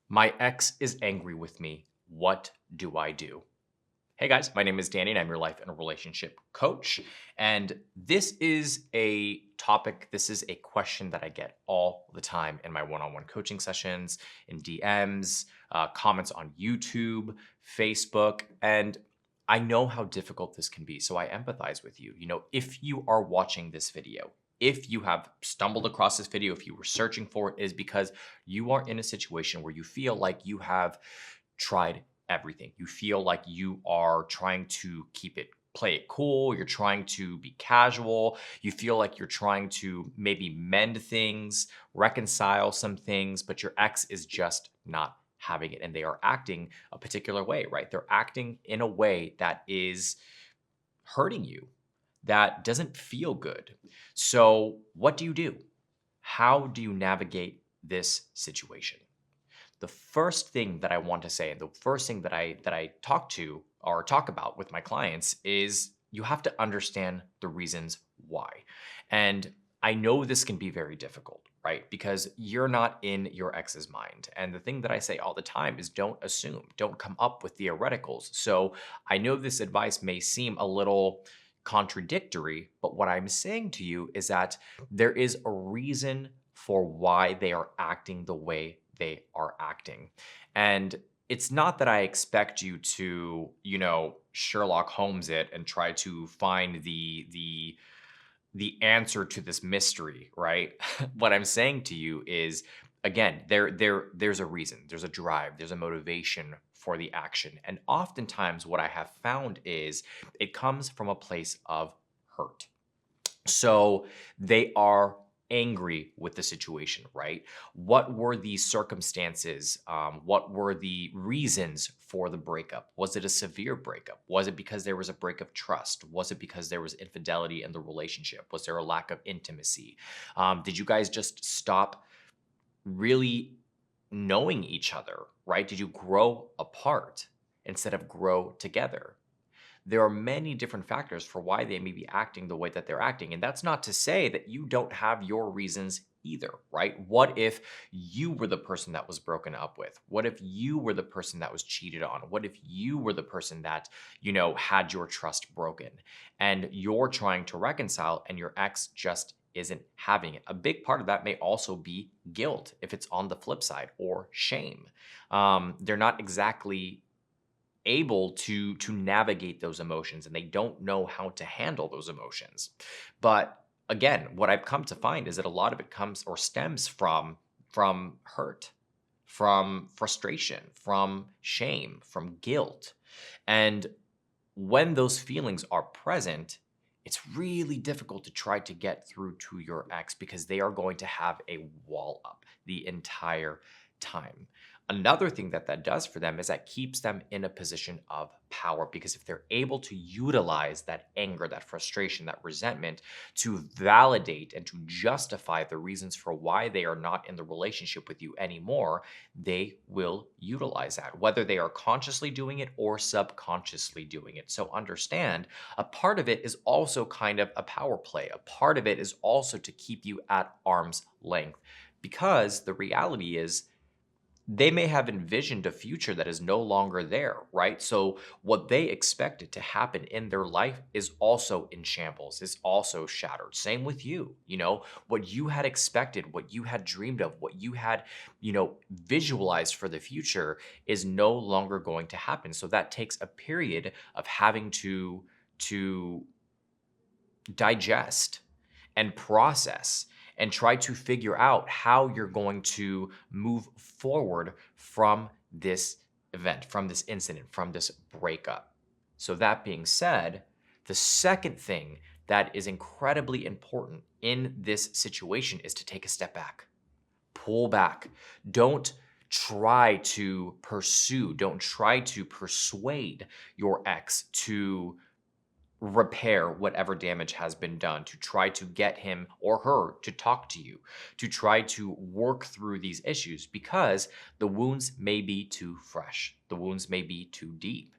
My ex is angry with me. What do I do? Hey guys, my name is Danny and I'm your life and relationship coach. And this is a topic, this is a question that I get all the time in my one on one coaching sessions, in DMs, comments on YouTube, Facebook. And I know how difficult this can be. So I empathize with you. If you are watching this video, if you have stumbled across this video, if you were searching for it, is because you are in a situation where you feel like you have tried everything. You feel like you are trying to play it cool. You're trying to be casual. You feel like you're trying to maybe mend things, reconcile some things, but your ex is just not having it. And they are acting a particular way, right? They're acting in a way that is hurting you, that doesn't feel good. So, what do you do? How do you navigate this situation? The first thing that I want to say, and the first thing that I talk about with my clients is you have to understand the reasons why. And I know this can be very difficult, right? Because you're not in your ex's mind. And the thing that I say all the time is don't assume, don't come up with theoreticals. So I know this advice may seem a little contradictory, but what I'm saying to you is that there is a reason for why they are acting the way they are acting. And it's not that I expect you to, Sherlock Holmes it and try to find the answer to this mystery, right? What I'm saying to you is, again, there's a reason, there's a drive, there's a motivation for the action. And oftentimes what I have found is it comes from a place of hurt. So they are angry with the situation, right? What were the circumstances? What were the reasons for the breakup? Was it a severe breakup? Was it because there was a break of trust? Was it because there was infidelity in the relationship? Was there a lack of intimacy? Did you guys just stop really knowing each other, right? Did you grow apart instead of grow together? There are many different factors for why they may be acting the way that they're acting. And that's not to say that you don't have your reasons either, right? What if you were the person that was broken up with? What if you were the person that was cheated on? What if you were the person that, had your trust broken and you're trying to reconcile and your ex just isn't having it? A big part of that may also be guilt if it's on the flip side, or shame. They're not exactly able to navigate those emotions, and they don't know how to handle those emotions. But again, what I've come to find is that a lot of it comes or stems from hurt, from frustration, from shame, from guilt. And when those feelings are present, it's really difficult to try to get through to your ex because they are going to have a wall up the entire time. Another thing that does for them is that keeps them in a position of power, because if they're able to utilize that anger, that frustration, that resentment to validate and to justify the reasons for why they are not in the relationship with you anymore, they will utilize that, whether they are consciously doing it or subconsciously doing it. So understand, a part of it is also kind of a power play. A part of it is also to keep you at arm's length, because the reality is they may have envisioned a future that is no longer there, right? So what they expected to happen in their life is also in shambles, is also shattered. Same with you. What you had expected, what you had dreamed of, what you had, visualized for the future is no longer going to happen. So that takes a period of having to digest and process and try to figure out how you're going to move forward from this event, from this incident, from this breakup. So, that being said, the second thing that is incredibly important in this situation is to take a step back, pull back. Don't try to pursue, don't try to persuade your ex to repair whatever damage has been done, to try to get him or her to talk to you, to try to work through these issues, because the wounds may be too fresh, the wounds may be too deep.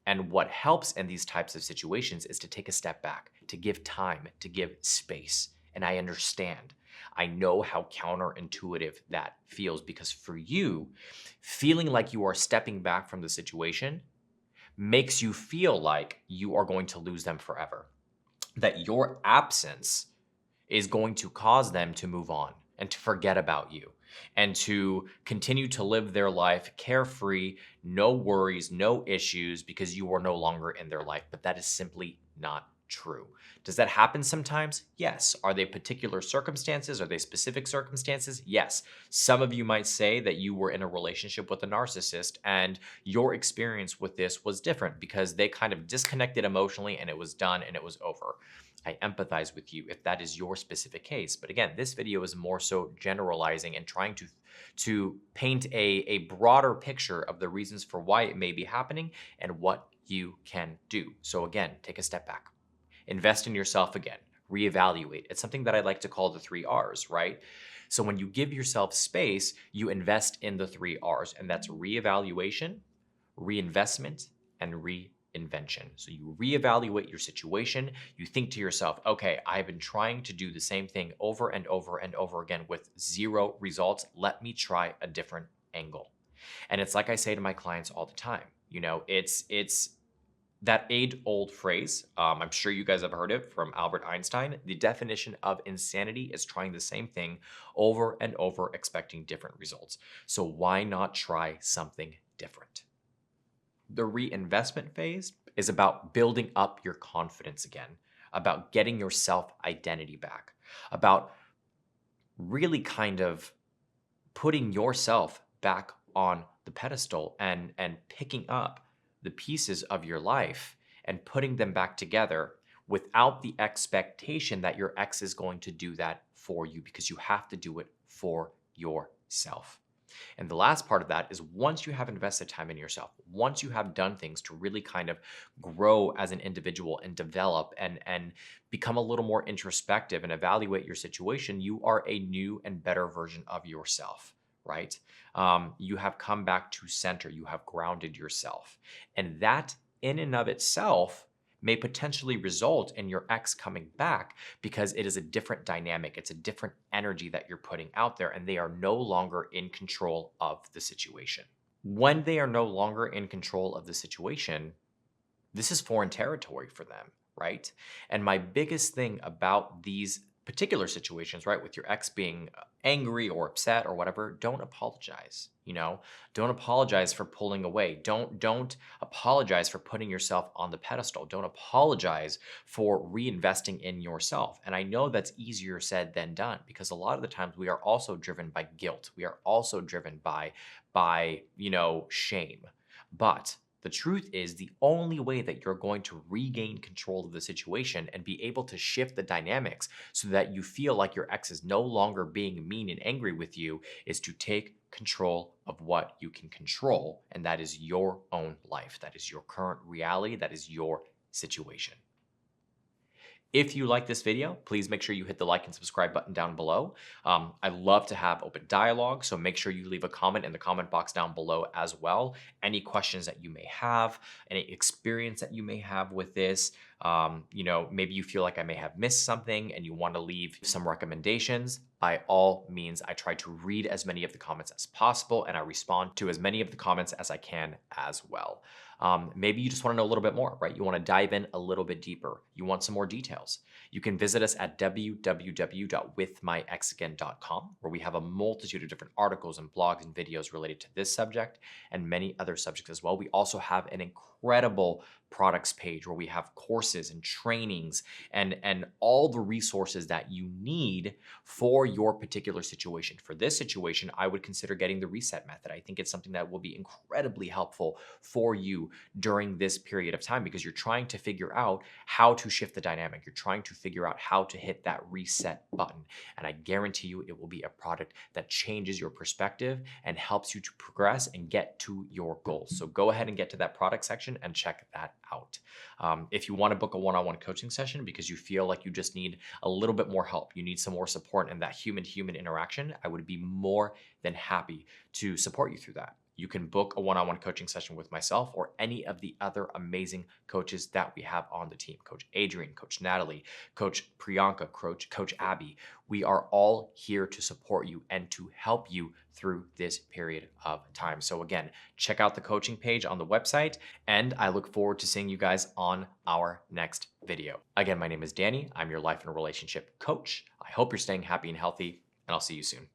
And what helps in these types of situations is to take a step back, to give time, to give space. And I understand. I know how counterintuitive that feels because for you, feeling like you are stepping back from the situation makes you feel like you are going to lose them forever, that your absence is going to cause them to move on and to forget about you and to continue to live their life carefree, no worries, no issues because you are no longer in their life. But that is simply not true. Does that happen sometimes? Yes. Are they particular circumstances? Are they specific circumstances? Yes. Some of you might say that you were in a relationship with a narcissist and your experience with this was different because they kind of disconnected emotionally and it was done and it was over. I empathize with you if that is your specific case. But again, this video is more so generalizing and trying to paint a broader picture of the reasons for why it may be happening and what you can do. So again, take a step back. Invest in yourself again. Reevaluate. It's something that I like to call the 3 R's, right? So when you give yourself space, you invest in the 3 R's, and that's reevaluation, reinvestment, and reinvention. So you reevaluate your situation. You think to yourself, okay, I've been trying to do the same thing over and over and over again with 0 results. Let me try a different angle. And it's like I say to my clients all the time, you know, it's that age-old phrase, I'm sure you guys have heard it from Albert Einstein. The definition of insanity is trying the same thing over and over, expecting different results. So why not try something different? The reinvestment phase is about building up your confidence again, about getting your self-identity back, about really kind of putting yourself back on the pedestal and picking up the pieces of your life and putting them back together without the expectation that your ex is going to do that for you, because you have to do it for yourself. And the last part of that is once you have invested time in yourself, once you have done things to really kind of grow as an individual and develop and become a little more introspective and evaluate your situation, you are a new and better version of yourself, right? You have come back to center, you have grounded yourself. And that in and of itself may potentially result in your ex coming back because it is a different dynamic. It's a different energy that you're putting out there, and they are no longer in control of the situation. When they are no longer in control of the situation, this is foreign territory for them, right? And my biggest thing about these particular situations, right, with your ex being angry or upset or whatever, don't apologize. You know, don't apologize for pulling away. Don't apologize for putting yourself on the pedestal. Don't apologize for reinvesting in yourself. And I know that's easier said than done because a lot of the times we are also driven by guilt. We are also driven by shame. But the truth is, the only way that you're going to regain control of the situation and be able to shift the dynamics so that you feel like your ex is no longer being mean and angry with you is to take control of what you can control. And that is your own life. That is your current reality. That is your situation. If you like this video, please make sure you hit the like and subscribe button down below. I love to have open dialogue, so make sure you leave a comment in the comment box down below as well. Any questions that you may have, any experience that you may have with this, maybe you feel like I may have missed something and you want to leave some recommendations. By all means, I try to read as many of the comments as possible and I respond to as many of the comments as I can as well. Maybe you just want to know a little bit more, right? You want to dive in a little bit deeper. You want some more details. You can visit us at www.withmyexagain.com, where we have a multitude of different articles and blogs and videos related to this subject and many other subjects as well. We also have an incredible products page where we have courses and trainings and all the resources that you need for your particular situation. For this situation, I would consider getting the reset method. I think it's something that will be incredibly helpful for you during this period of time because you're trying to figure out how to shift the dynamic. You're trying to figure out how to hit that reset button. And I guarantee you it will be a product that changes your perspective and helps you to progress and get to your goals. So go ahead and get to that product section and check that out. If you want to book a one-on-one coaching session because you feel like you just need a little bit more help, you need some more support and that human interaction, I would be more than happy to support you through that. You can book a one-on-one coaching session with myself or any of the other amazing coaches that we have on the team. Coach Adrian, Coach Natalie, Coach Priyanka, Coach Abby. We are all here to support you and to help you through this period of time. So again, check out the coaching page on the website, and I look forward to seeing you guys on our next video. Again, my name is Danny. I'm your life and relationship coach. I hope you're staying happy and healthy, and I'll see you soon.